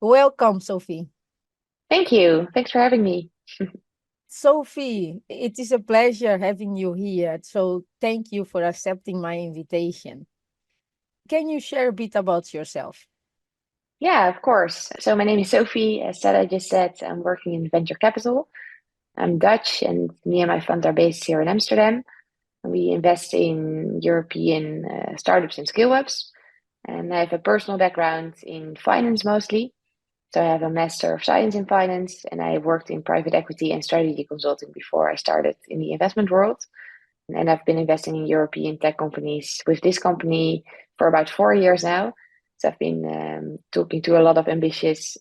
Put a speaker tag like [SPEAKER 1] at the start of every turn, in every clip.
[SPEAKER 1] Welcome, Sophie.
[SPEAKER 2] Thank you. Thanks for having me.
[SPEAKER 1] Sophie, it is a pleasure having you here. So, thank you for accepting my invitation. Can you share a bit about yourself?
[SPEAKER 2] Yeah, of course. So my name is Sophie. As said, I just said I'm working in venture capital. I'm Dutch, and me and my fund are based here in Amsterdam. We invest in European startups and scale-ups. And I have a personal background in finance mostly. So I have a Master of Science in Finance, and I worked in private equity and strategy consulting before I started in the investment world. And I've been investing in European tech companies with this company for about 4 years now. So I've been talking to a lot of ambitious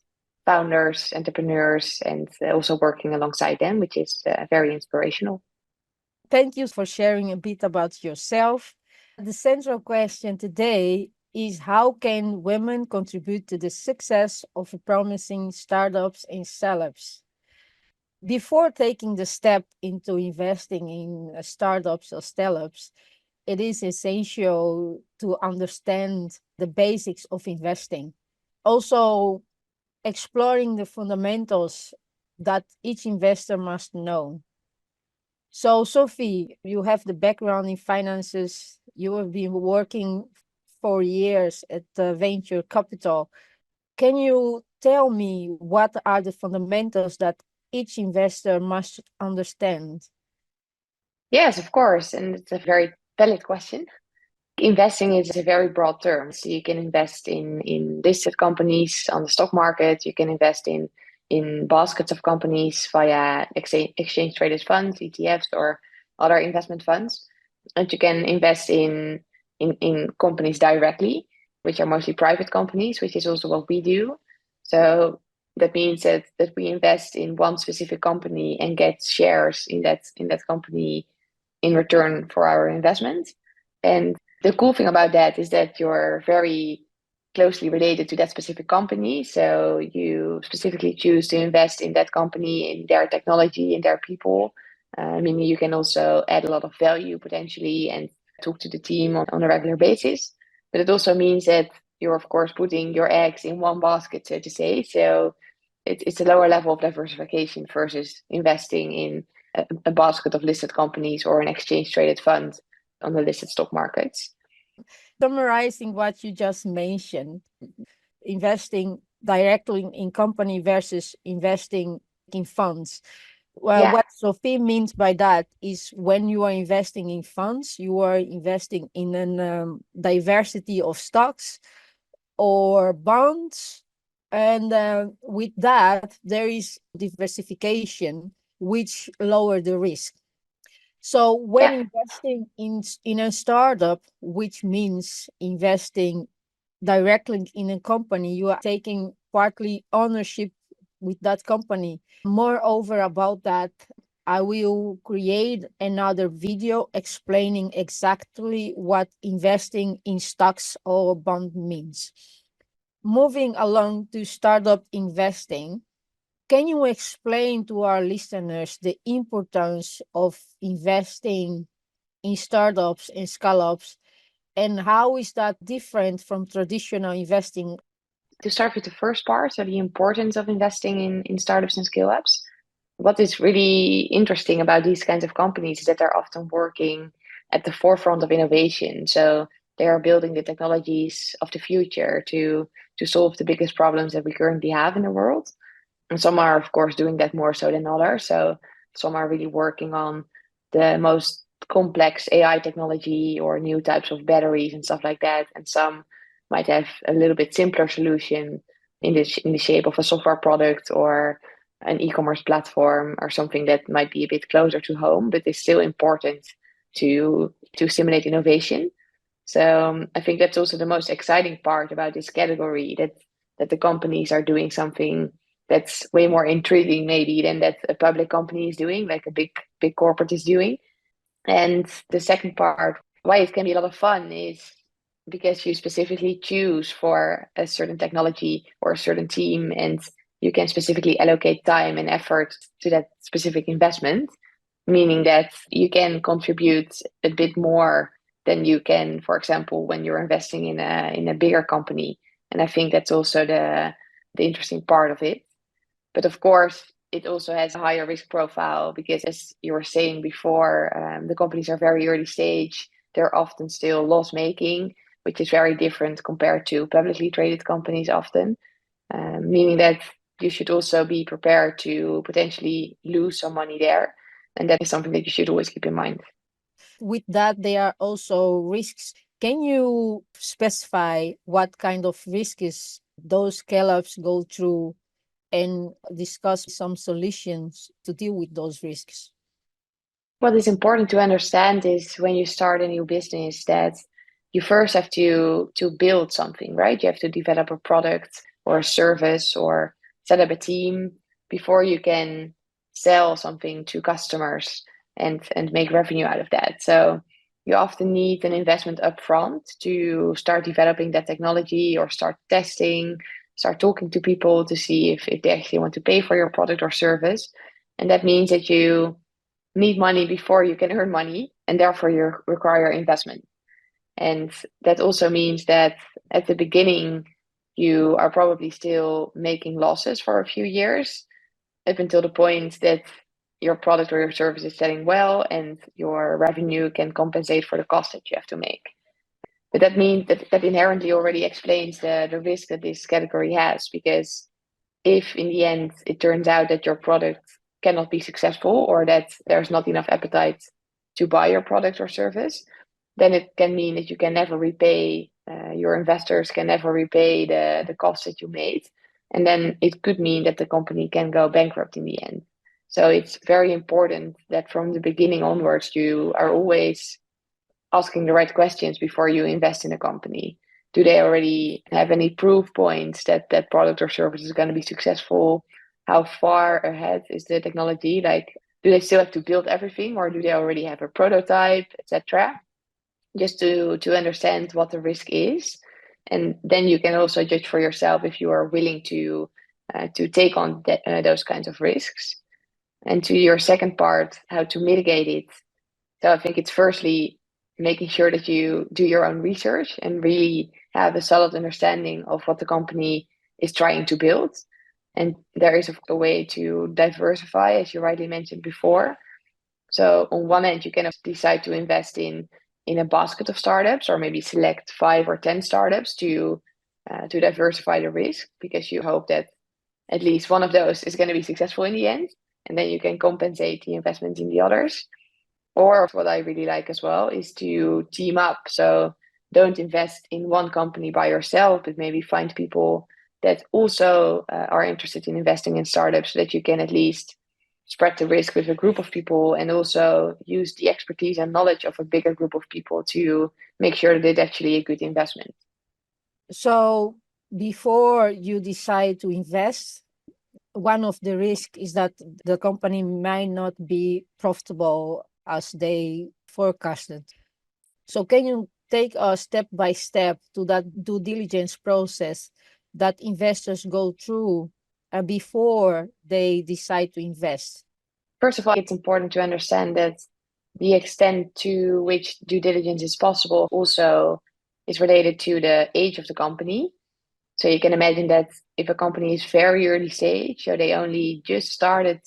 [SPEAKER 2] founders, entrepreneurs, and also working alongside them, which is very inspirational.
[SPEAKER 1] Thank you for sharing a bit about yourself. The central question today is how can women contribute to the success of promising startups and startups? Before taking the step into investing in startups or startups, it is essential to understand the basics of investing. Also, exploring the fundamentals that each investor must know. So, Sophie, you have the background in finances. You have been working for years at venture capital. Can you tell me what are the fundamentals that each investor must understand?
[SPEAKER 2] Yes, of course. And it's a very valid question. Investing is a very broad term. So you can invest in listed companies on the stock market. You can invest in baskets of companies via exchange traded funds, ETFs, or other investment funds. And you can invest in companies directly, which are mostly private companies, which is also what we do. So that means that we invest in one specific company and get shares in that company in return for our investment. And the cool thing about that is that you're very closely related to that specific company. So you specifically choose to invest in that company, in their technology, in their people. Meaning you can also add a lot of value potentially and talk to the team on a regular basis. But it also means that you're, of course, putting your eggs in one basket, so to say. So it's a lower level of diversification versus investing in a basket of listed companies or an exchange traded fund on the listed stock markets.
[SPEAKER 1] Summarizing what you just mentioned, investing directly in company versus investing in funds. Well,
[SPEAKER 2] Yeah,
[SPEAKER 1] what Sophie means by that is when you are investing in funds, you are investing in a diversity of stocks or bonds. And with that, there is diversification, which lower the risk. So when
[SPEAKER 2] yeah,
[SPEAKER 1] investing in a startup, which means investing directly in a company, you are taking partly ownership with that company. Moreover, about that, I will create another video explaining exactly what investing in stocks or bond means. Moving along to startup investing, can you explain to our listeners the importance of investing in startups and scale-ups, and how is that different from traditional investing?
[SPEAKER 2] to start with the first part, so the importance of investing in startups and scale ups. What is really interesting about these kinds of companies is that they're often working at the forefront of innovation. So they are building the technologies of the future to solve the biggest problems that we currently have in the world. And some are, of course, doing that more so than others. So some are really working on the most complex AI technology or new types of batteries and stuff like that. And some might have a little bit simpler solution in the shape of a software product or an e-commerce platform or something that might be a bit closer to home, but is still important to stimulate innovation. So I think that's also the most exciting part about this category, that the companies are doing something that's way more intriguing maybe than that a public company is doing, like a big corporate is doing. And the second part, why it can be a lot of fun, is because you specifically choose for a certain technology or a certain team, and you can specifically allocate time and effort to that specific investment, meaning that you can contribute a bit more than you can, for example, when you're investing in a bigger company. And I think that's also the interesting part of it. But of course, it also has a higher risk profile because, as you were saying before, the companies are very early stage. They're often still loss making, which is very different compared to publicly traded companies often, meaning that you should also be prepared to potentially lose some money there. And that is something that you should always keep in mind.
[SPEAKER 1] With that, there are also risks. Can you specify what kind of risks those scale-ups go through and discuss some solutions to deal with those risks?
[SPEAKER 2] What is important to understand is when you start a new business that you first have to build something, right? You have to develop a product or a service or set up a team before you can sell something to customers and make revenue out of that. So you often need an investment upfront to start developing that technology or start testing, start talking to people to see if they actually want to pay for your product or service. And that means that you need money before you can earn money, and therefore you require investment. And that also means that at the beginning, you are probably still making losses for a few years up until the point that your product or your service is selling well and your revenue can compensate for the cost that you have to make. But that means that inherently already explains the risk that this category has, because if in the end it turns out that your product cannot be successful or that there's not enough appetite to buy your product or service, then it can mean that you can never repay, your investors can never repay the cost that you made. And then it could mean that the company can go bankrupt in the end. So it's very important that from the beginning onwards, you are always asking the right questions before you invest in a company. Do they already have any proof points that that product or service is going to be successful? How far ahead is the technology? Like, do they still have to build everything, or do they already have a prototype, etc.? Just to understand what the risk is, and then you can also judge for yourself if you are willing to take on those kinds of risks. And to your second part, how to mitigate it, so I think it's firstly making sure that you do your own research and really have a solid understanding of what the company is trying to build. And there is a way to diversify, as you rightly mentioned before. So on one end, you can decide to invest in a basket of startups, or maybe select 5 or 10 startups to diversify the risk, because you hope that at least one of those is going to be successful in the end, and then you can compensate the investment in the others. Or what I really like as well is to team up. So don't invest in one company by yourself, but maybe find people that also are interested in investing in startups, so that you can at least spread the risk with a group of people and also use the expertise and knowledge of a bigger group of people to make sure that it's actually a good investment.
[SPEAKER 1] So before you decide to invest, one of the risks is that the company might not be profitable as they forecasted. So can you take us step by step to that due diligence process that investors go through before they decide to invest?
[SPEAKER 2] First of all, it's important to understand that the extent to which due diligence is possible also is related to the age of the company. So you can imagine that if a company is very early stage, so they only just started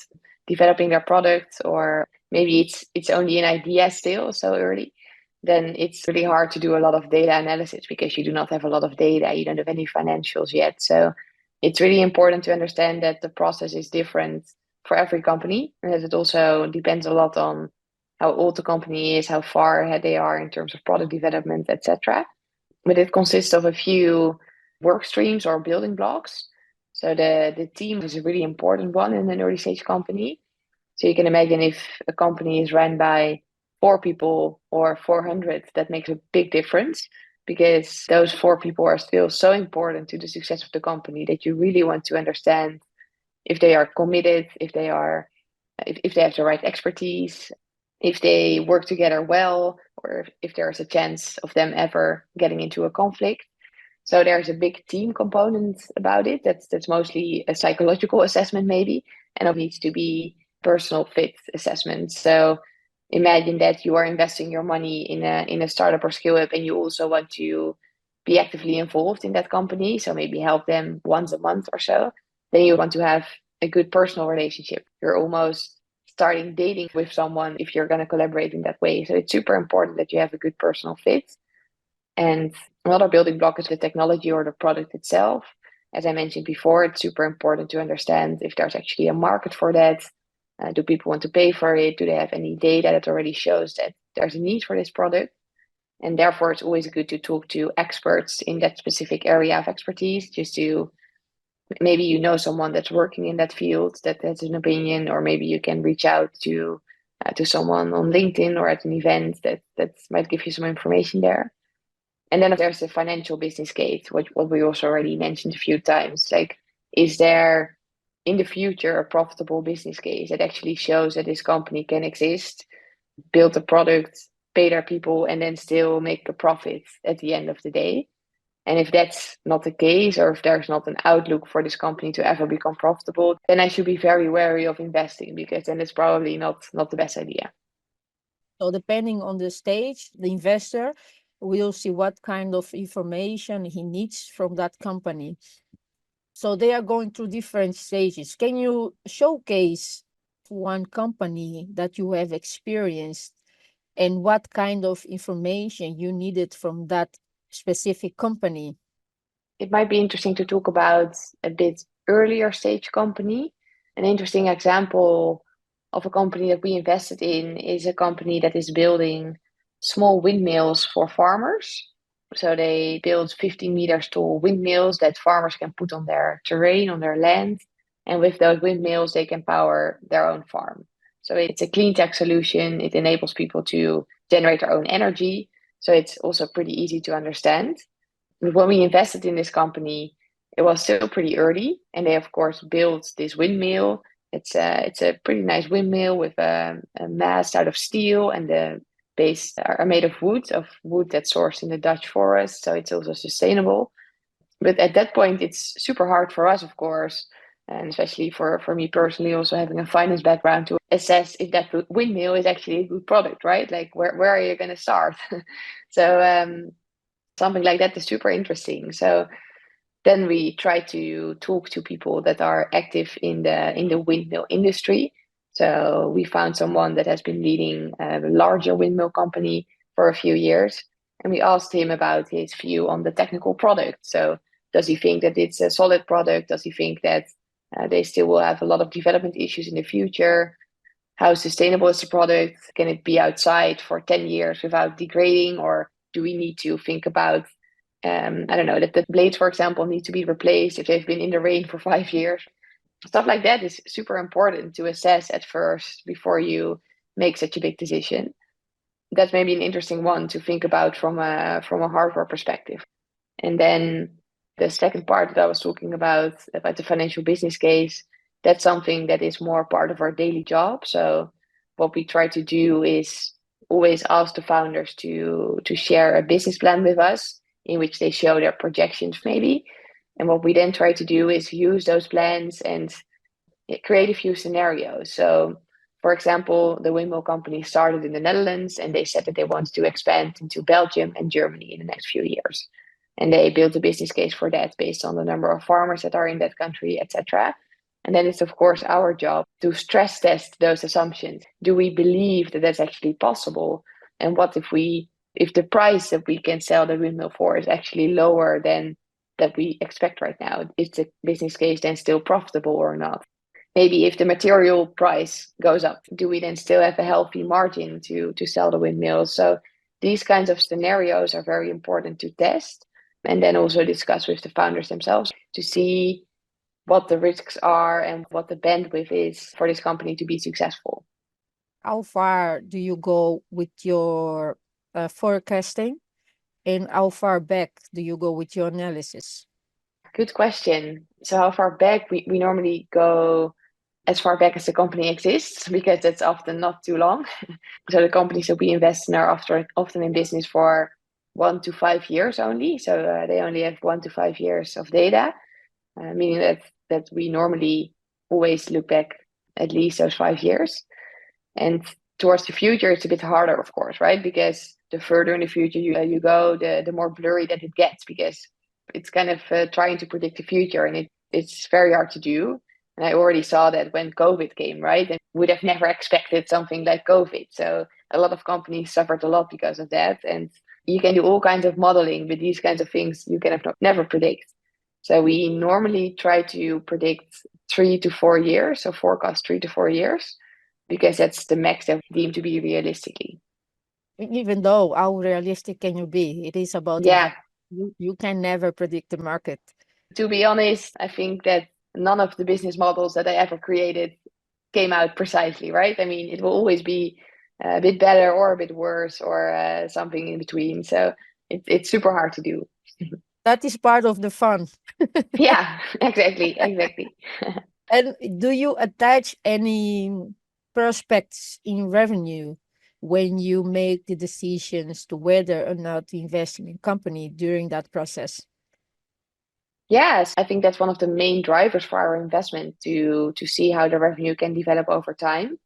[SPEAKER 2] developing their product, or maybe it's only an idea still, so early, then it's really hard to do a lot of data analysis because you do not have a lot of data, you don't have any financials yet. So it's really important to understand that the process is different for every company, and that it also depends a lot on how old the company is, how far ahead they are in terms of product development, etc. But it consists of a few work streams or building blocks. So the team is a really important one in an early stage company. So you can imagine if a company is run by 4 people or 400, that makes a big difference, because those 4 people are still so important to the success of the company that you really want to understand if they are committed, if they have the right expertise, if they work together well, or if there's a chance of them ever getting into a conflict. So there's a big team component about it. That's mostly a psychological assessment, maybe, and it needs to be personal fit assessment. So imagine that you are investing your money in a startup or scale up, and you also want to be actively involved in that company, so maybe help them once a month or so, then you want to have a good personal relationship. You're almost starting dating with someone if you're going to collaborate in that way. So it's super important that you have a good personal fit. And another building block is the technology or the product itself. As I mentioned before, it's super important to understand if there's actually a market for that. Do people want to pay for it? Do they have any data that already shows that there's a need for this product? And therefore, it's always good to talk to experts in that specific area of expertise, just to maybe you know someone that's working in that field that has an opinion, or maybe you can reach out to someone on LinkedIn or at an event that might give you some information there. And then there's the financial business case, what we also already mentioned a few times. Like, is there in the future a profitable business case that actually shows that this company can exist, build a product, pay their people, and then still make a profit at the end of the day? And if that's not the case, or if there's not an outlook for this company to ever become profitable, then I should be very wary of investing, because then it's probably not the best idea.
[SPEAKER 1] So depending on the stage, the investor will see what kind of information he needs from that company. So they are going through different stages. Can you showcase one company that you have experienced and what kind of information you needed from that specific company?
[SPEAKER 2] It might be interesting to talk about a bit earlier stage company. An interesting example of a company that we invested in is a company that is building small windmills for farmers. So they build 15 meters tall windmills that farmers can put on their terrain, on their land. And with those windmills, they can power their own farm. So it's a clean tech solution. It enables people to generate their own energy. So it's also pretty easy to understand. When we invested in this company, it was still pretty early, and they of course built this windmill. It's a pretty nice windmill with a mast out of steel, and the base are made of wood that's sourced in the Dutch forest, so it's also sustainable. But at that point, it's super hard for us, of course, and especially for me personally, also having a finance background, to assess if that windmill is actually a good product, right? Like, where are you going to start? So something like that is super interesting. So then we try to talk to people that are active in the windmill industry. So we found someone that has been leading a larger windmill company for a few years, and we asked him about his view on the technical product. So does he think that it's a solid product? Does he think that they still will have a lot of development issues in the future? How sustainable is the product? Can it be outside for 10 years without degrading? Or do we need to think about, I don't know, that the blades, for example, need to be replaced if they've been in the rain for 5 years? Stuff like that is super important to assess at first before you make such a big decision. That's maybe an interesting one to think about from a hardware perspective. And then the second part that I was talking about the financial business case, that's something that is more part of our daily job. So what we try to do is always ask the founders to share a business plan with us in which they show their projections maybe. And what we then try to do is use those plans and create a few scenarios. So for example, the windmill company started in the Netherlands, and they said that they wanted to expand into Belgium and Germany in the next few years. And they built a business case for that based on the number of farmers that are in that country, etc. And then it's of course our job to stress test those assumptions. Do we believe that that's actually possible? And what if the price that we can sell the windmill for is actually lower than that we expect right now? Is the business case then still profitable or not? Maybe if the material price goes up, do we then still have a healthy margin to sell the windmills? So these kinds of scenarios are very important to test, and then also discuss with the founders themselves to see what the risks are and what the bandwidth is for this company to be successful.
[SPEAKER 1] How far do you go with your forecasting, and how far back do you go with your analysis?
[SPEAKER 2] Good question. So how far back? We normally go as far back as the company exists, because that's often not too long. So the companies that we invest in are often in business for 1 to 5 years only. So they only have 1 to 5 years of data, meaning that we normally always look back at least those 5 years. And towards the future, it's a bit harder, of course, right? Because the further in the future you go, the more blurry that it gets, because it's kind of trying to predict the future, and it's very hard to do. And I already saw that when COVID came, right? And would have never expected something like COVID. So a lot of companies suffered a lot because of that. And you can do all kinds of modeling, but these kinds of things you can never predict. So we normally try to predict 3 to 4 years, so forecast 3 to 4 years, because that's the max that we deem to be realistically.
[SPEAKER 1] Even though how realistic can you be? It is about
[SPEAKER 2] Yeah,
[SPEAKER 1] invest. You can never predict the market.
[SPEAKER 2] to be honest, I think that none of the business models that I ever created came out precisely, right? I mean, it will always be a bit better or a bit worse or something in between. So it's super hard to do.
[SPEAKER 1] That is part of the fun.
[SPEAKER 2] Yeah, exactly, exactly.
[SPEAKER 1] And do you attach any prospects in revenue when you make the decisions to whether or not to invest in a company during that process?
[SPEAKER 2] Yes, I think that's one of the main drivers for our investment to see how the revenue can develop over time.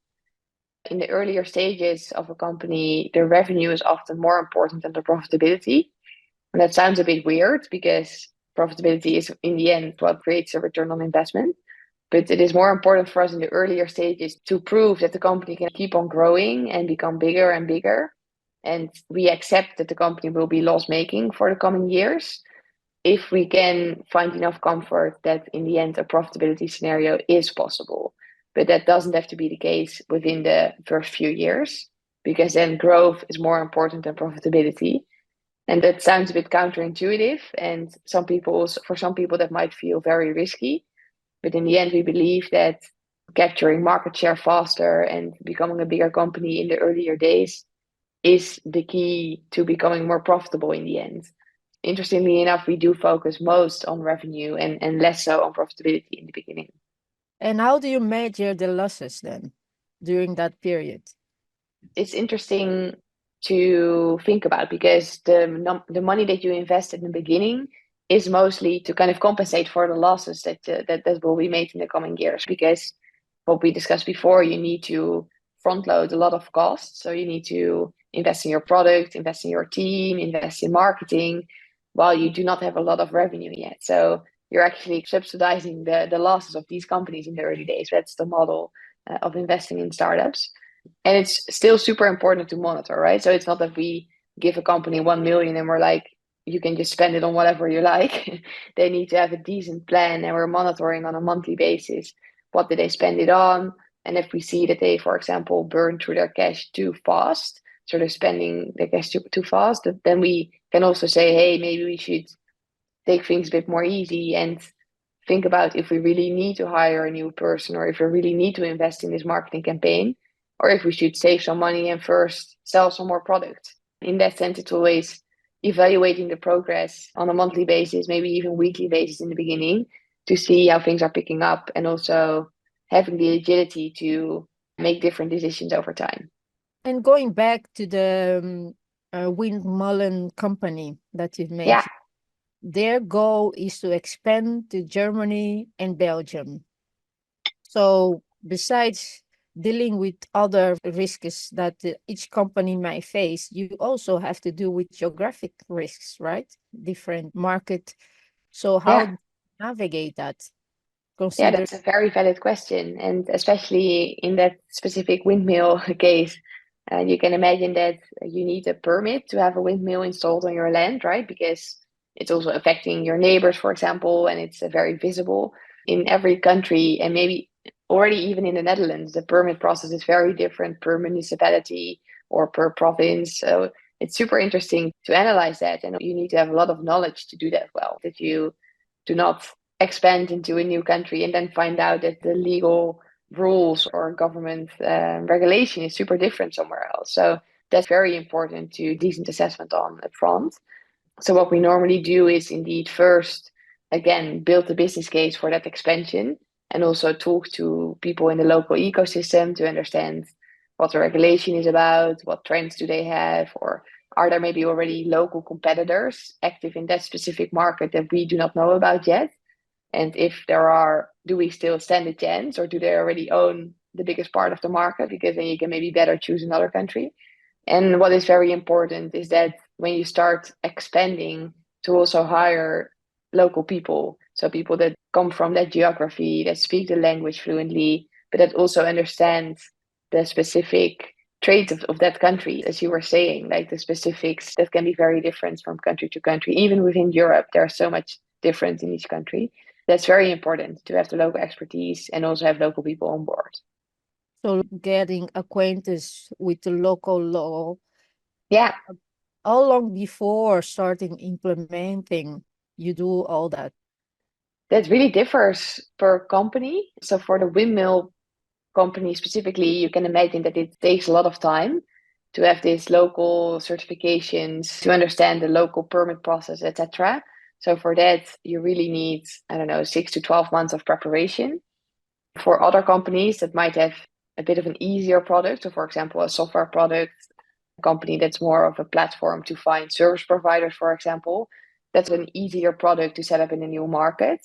[SPEAKER 2] In the earlier stages of a company, the revenue is often more important than the profitability. And that sounds a bit weird because profitability is in the end what creates a return on investment. But it is more important for us in the earlier stages to prove that the company can keep on growing and become bigger and bigger. And we accept that the company will be loss making for the coming years if we can find enough comfort that in the end a profitability scenario is possible. But that doesn't have to be the case within the first few years, because then growth is more important than profitability. And that sounds a bit counterintuitive. And for some people, that might feel very risky. But in the end, we believe that capturing market share faster and becoming a bigger company in the earlier days is the key to becoming more profitable in the end. Interestingly enough, we do focus most on revenue and less so on profitability in the beginning.
[SPEAKER 1] And how do you measure the losses then during that period?
[SPEAKER 2] It's interesting to think about because the money that you invest in the beginning is mostly to kind of compensate for the losses that will be made in the coming years. Because what we discussed before, you need to front load a lot of costs. So you need to invest in your product, invest in your team, invest in marketing, while you do not have a lot of revenue yet. So you're actually subsidizing the losses of these companies in the early days. That's the model of investing in startups. And it's still super important to monitor, right? So it's not that we give a company 1 million and we're like, you can just spend it on whatever you like. They need to have a decent plan, and we're monitoring on a monthly basis what did they spend it on. And if we see that they, for example, burn through their cash too fast, so they're spending their cash too fast, then we can also say, hey, maybe we should take things a bit more easy and think about if we really need to hire a new person, or if we really need to invest in this marketing campaign, or if we should save some money and first sell some more product. In that sense, it's always evaluating the progress on a monthly basis, maybe even weekly basis in the beginning, to see how things are picking up, and also having the agility to make different decisions over time.
[SPEAKER 1] And going back to the Windmullen company that you've
[SPEAKER 2] Yeah,
[SPEAKER 1] mentioned, their goal is to expand to Germany and Belgium. So besides dealing with other risks that each company might face, you also have to deal with geographic risks, right? Different market. So how
[SPEAKER 2] yeah.
[SPEAKER 1] do you navigate that?
[SPEAKER 2] Yeah,
[SPEAKER 1] Consider.
[SPEAKER 2] that's a very valid question. And especially in that specific windmill case, you can imagine that you need a permit to have a windmill installed on your land, right? Because it's also affecting your neighbors, for example, and it's very visible in every country. And maybe already even in the Netherlands, the permit process is very different per municipality or per province. So it's super interesting to analyze that. And you need to have a lot of knowledge to do that well, that you do not expand into a new country and then find out that the legal rules or government regulation is super different somewhere else. So that's very important to decent assessment on upfront. So what we normally do is indeed first, again, build the business case for that expansion, and also talk to people in the local ecosystem to understand what the regulation is about, what trends do they have, or are there maybe already local competitors active in that specific market that we do not know about yet? And if there are, do we still stand a chance, or do they already own the biggest part of the market? Because then you can maybe better choose another country. And what is very important is that when you start expanding, to also hire local people. So people that come from that geography, that speak the language fluently, but that also understand the specific traits of that country. As you were saying, like the specifics that can be very different from country to country. Even within Europe, there's so much difference in each country. That's very important to have the local expertise and also have local people on board.
[SPEAKER 1] So getting acquainted with the local law,
[SPEAKER 2] Yeah,
[SPEAKER 1] how long before starting implementing you do all that?
[SPEAKER 2] that really differs per company. So for the windmill company specifically, you can imagine that it takes a lot of time to have these local certifications, to understand the local permit process, etc. So for that, you really need, I don't know, 6 to 12 months of preparation. For other companies that might have a bit of an easier product, so for example, a software product, a company that's more of a platform to find service providers, for example, that's an easier product to set up in a new market.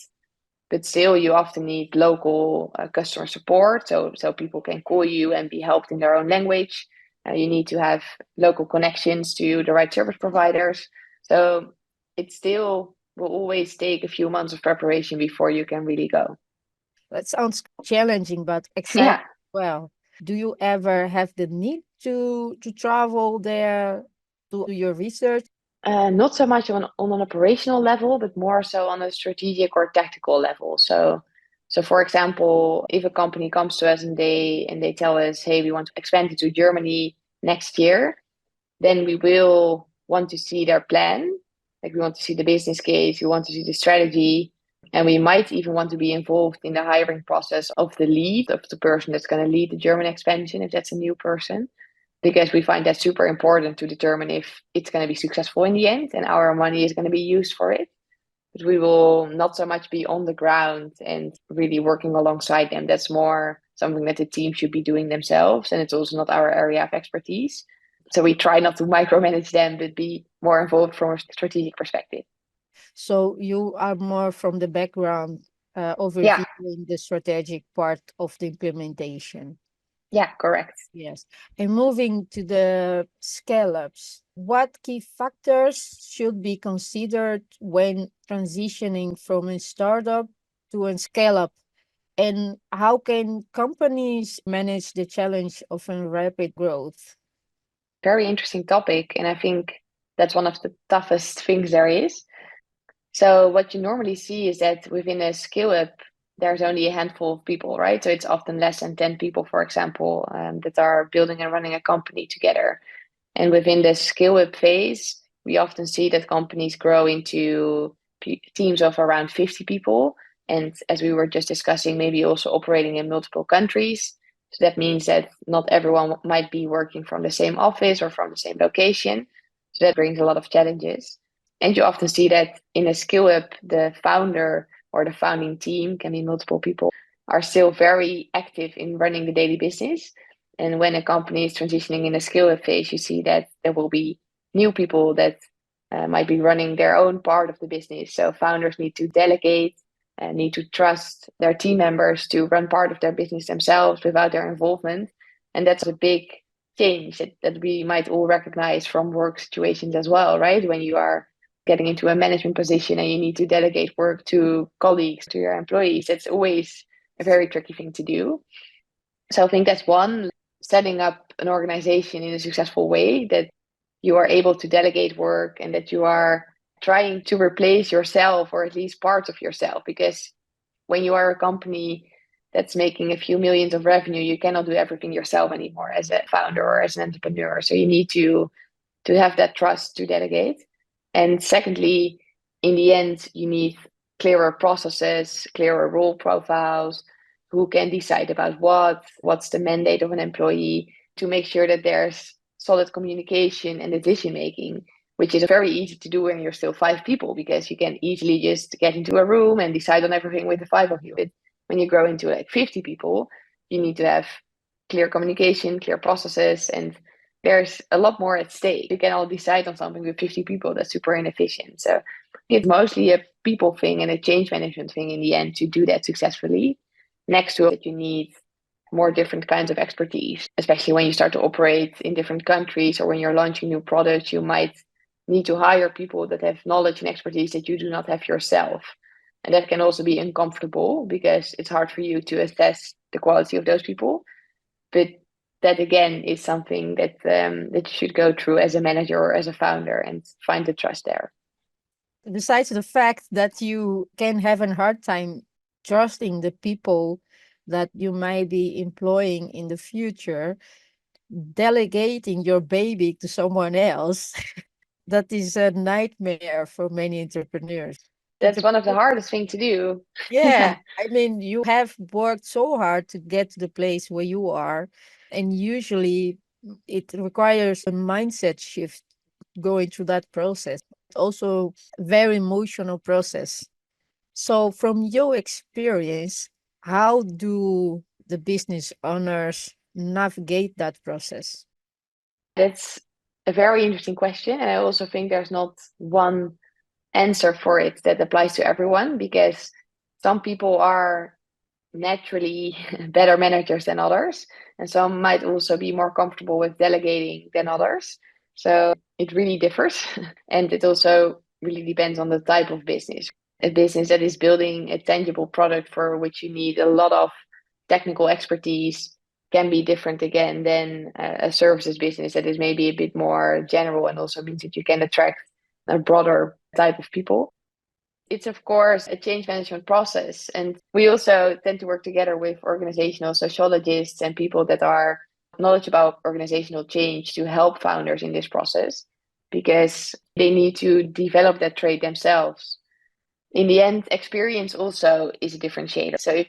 [SPEAKER 2] But still, you often need local customer support, so people can call you and be helped in their own language. You need to have local connections to the right service providers. So it still will always take a few months of preparation before you can really go.
[SPEAKER 1] That sounds challenging, but exciting
[SPEAKER 2] Yeah,
[SPEAKER 1] as well. Do you ever have the need to travel there to do your research?
[SPEAKER 2] not so much on an operational level, but more so on a strategic or tactical level. So for example, if a company comes to us and they tell us, hey, we want to expand into Germany next year, then we will want to see their plan. Like we want to see the business case, we want to see the strategy, and we might even want to be involved in the hiring process of the lead, of the person that's going to lead the German expansion, if that's a new person, because we find that super important to determine if it's going to be successful in the end and our money is going to be used for it. But we will not so much be on the ground and really working alongside them. That's more something that the team should be doing themselves, and it's also not our area of expertise. So we try not to micromanage them, but be more involved from a strategic perspective.
[SPEAKER 1] So you are more from the background,
[SPEAKER 2] Yeah,
[SPEAKER 1] overviewing the strategic part of the implementation.
[SPEAKER 2] yeah, correct.
[SPEAKER 1] Yes. And moving to the scale-ups, what key factors should be considered when transitioning from a startup to a scale-up? And how can companies manage the challenge of a rapid growth?
[SPEAKER 2] Very interesting topic. And I think that's one of the toughest things there is. So what you normally see is that within a scale up, there's only a handful of people, right? So it's often less than 10 people, for example, that are building and running a company together. And within the scale up phase, we often see that companies grow into teams of around 50 people. And as we were just discussing, maybe also operating in multiple countries. So that means that not everyone might be working from the same office or from the same location. So that brings a lot of challenges. And you often see that in a scale up, the founder or the founding team, can be multiple people, are still very active in running the daily business. And when a company is transitioning in a scale up phase, you see that there will be new people that might be running their own part of the business. So founders need to delegate and need to trust their team members to run part of their business themselves without their involvement. And that's a big change that we might all recognize from work situations as well, right? When you are getting into a management position and you need to delegate work to colleagues, to your employees, it's always a very tricky thing to do. So I think that's one, setting up an organization in a successful way, that you are able to delegate work and that you are trying to replace yourself or at least parts of yourself. Because when you are a company that's making a few millions of revenue, you cannot do everything yourself anymore as a founder or as an entrepreneur. So you need to have that trust to delegate. And secondly, in the end, you need clearer processes, clearer role profiles, who can decide about what's the mandate of an employee, to make sure that there's solid communication and decision making, which is very easy to do when you're still 5 people, because you can easily just get into a room and decide on everything with the 5 of you. But when you grow into like 50 people, you need to have clear communication, clear processes, and there's a lot more at stake. You can all decide on something with 50 people. That's super inefficient. So it's mostly a people thing and a change management thing in the end to do that successfully. Next to it, you need more different kinds of expertise, especially when you start to operate in different countries or when you're launching new products, you might need to hire people that have knowledge and expertise that you do not have yourself. And that can also be uncomfortable because it's hard for you to assess the quality of those people. But that again is something that you should go through as a manager or as a founder and find the trust there.
[SPEAKER 1] Besides the fact that you can have a hard time trusting the people that you might be employing in the future, delegating your baby to someone else, that is a nightmare for many entrepreneurs.
[SPEAKER 2] That's one of the
[SPEAKER 1] Entrepreneurs,
[SPEAKER 2] hardest things to do.
[SPEAKER 1] yeah,
[SPEAKER 2] Yeah,
[SPEAKER 1] I mean, you have worked so hard to get to the place where you are, and usually it requires a mindset shift going through that process. Also, very emotional process. So, from your experience, how do the business owners navigate that process?
[SPEAKER 2] that's a very interesting question. And I also think there's not one answer for it that applies to everyone because some people are naturally better managers than others, and some might also be more comfortable with delegating than others. So it really differs. And it also really depends on the type of business. A business that is building a tangible product for which you need a lot of technical expertise can be different again than a services business that is maybe a bit more general and also means that you can attract a broader type of people. It's of course a change management process. And we also tend to work together with organizational sociologists and people that are knowledge about organizational change to help founders in this process because they need to develop that trait themselves. In the end, experience also is a differentiator. So if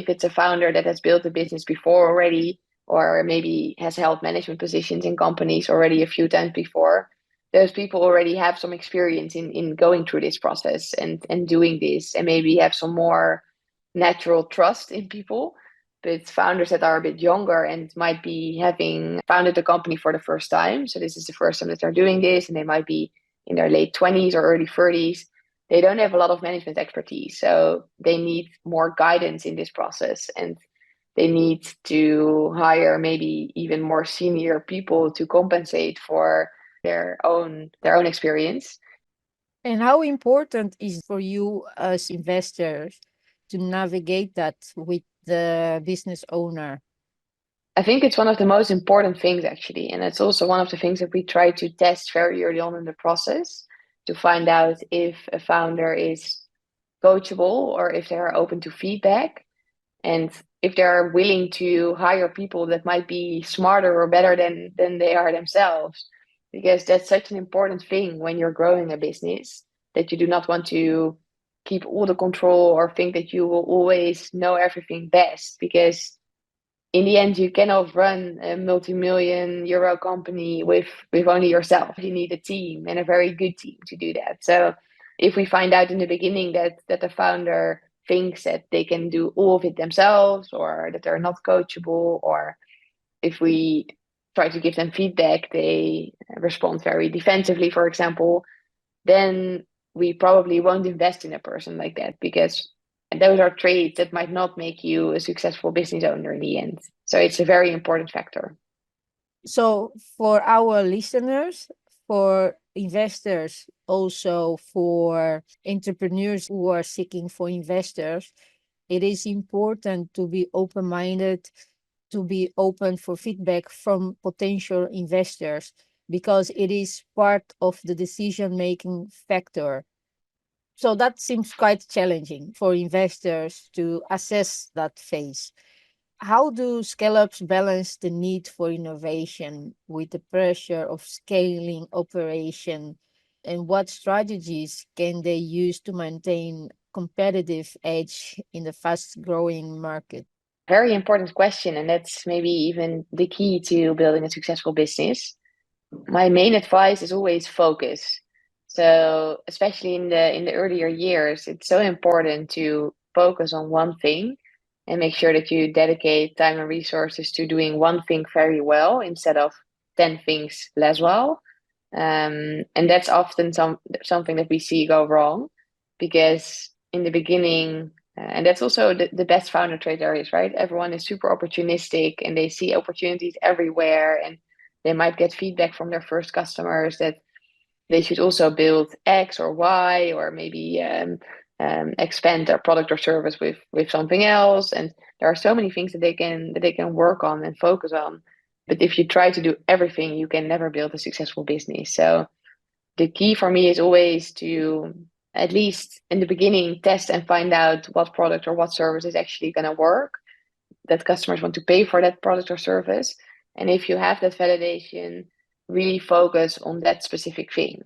[SPEAKER 2] it's a founder that has built a business before already, or maybe has held management positions in companies already a few times before, those people already have some experience in going through this process and doing this, and maybe have some more natural trust in people. But founders that are a bit younger and might be having founded the company for the first time, so this is the first time that they're doing this, and they might be in their late 20s or early 30s, they don't have a lot of management expertise. So they need more guidance in this process, and they need to hire maybe even more senior people to compensate for their own experience.
[SPEAKER 1] And how important is for you as investors to navigate that with the business owner?
[SPEAKER 2] I think it's one of the most important things actually, and it's also one of the things that we try to test very early on in the process to find out if a founder is coachable or if they are open to feedback. And if they're willing to hire people that might be smarter or better than they are themselves, because that's such an important thing when you're growing a business, that you do not want to keep all the control or think that you will always know everything best, because in the end you cannot run a multi-million euro company with only yourself. You need a team, and a very good team, to do that. So if we find out in the beginning that the founder thinks that they can do all of it themselves, or that they're not coachable, or if we try to give them feedback they respond very defensively, for example, then we probably won't invest in a person like that, because those are traits that might not make you a successful business owner in the end. So it's a very important factor.
[SPEAKER 1] So, for our listeners, for investors, also for entrepreneurs who are seeking for investors, it is important to be open minded, to be open for feedback from potential investors, because it is part of the decision making factor. So, that seems quite challenging for investors to assess that phase. How do scale-ups balance the need for innovation with the pressure of scaling operation? And what strategies can they use to maintain competitive edge in the fast-growing market?
[SPEAKER 2] Very important question, and that's maybe even the key to building a successful business. My main advice is always focus. So especially in the earlier years, it's so important to focus on one thing and make sure that you dedicate time and resources to doing one thing very well instead of 10 things less well. And that's often something that we see go wrong, because in the beginning And that's also the best founder trait there is, right? Everyone is super opportunistic and they see opportunities everywhere. And they might get feedback from their first customers that they should also build X or Y, or maybe expand their product or service with something else. And there are so many things that they can work on and focus on. But if you try to do everything, you can never build a successful business. So the key for me is always to, at least in the beginning, test and find out what product or what service is actually going to work, that customers want to pay for that product or service. And if you have that validation, really focus on that specific thing.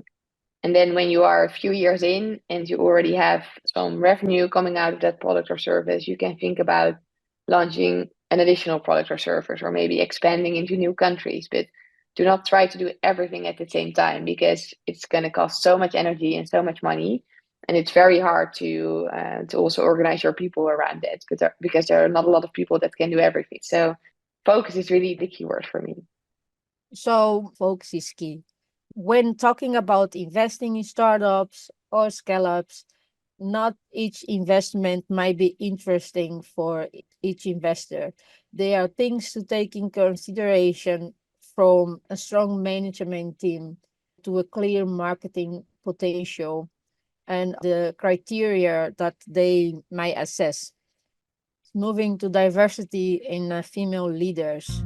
[SPEAKER 2] And then when you are a few years in and you already have some revenue coming out of that product or service, you can think about launching an additional product or service, or maybe expanding into new countries. But do not try to do everything at the same time, because it's going to cost so much energy and so much money. And it's very hard to also organize your people around it, because there are not a lot of people that can do everything. So focus is really the key word for me.
[SPEAKER 1] So focus is key. When talking about investing in startups or scale-ups, not each investment might be interesting for each investor. There are things to take in consideration, from a strong management team to a clear marketing potential and the criteria that they might assess. Moving to diversity in female leaders.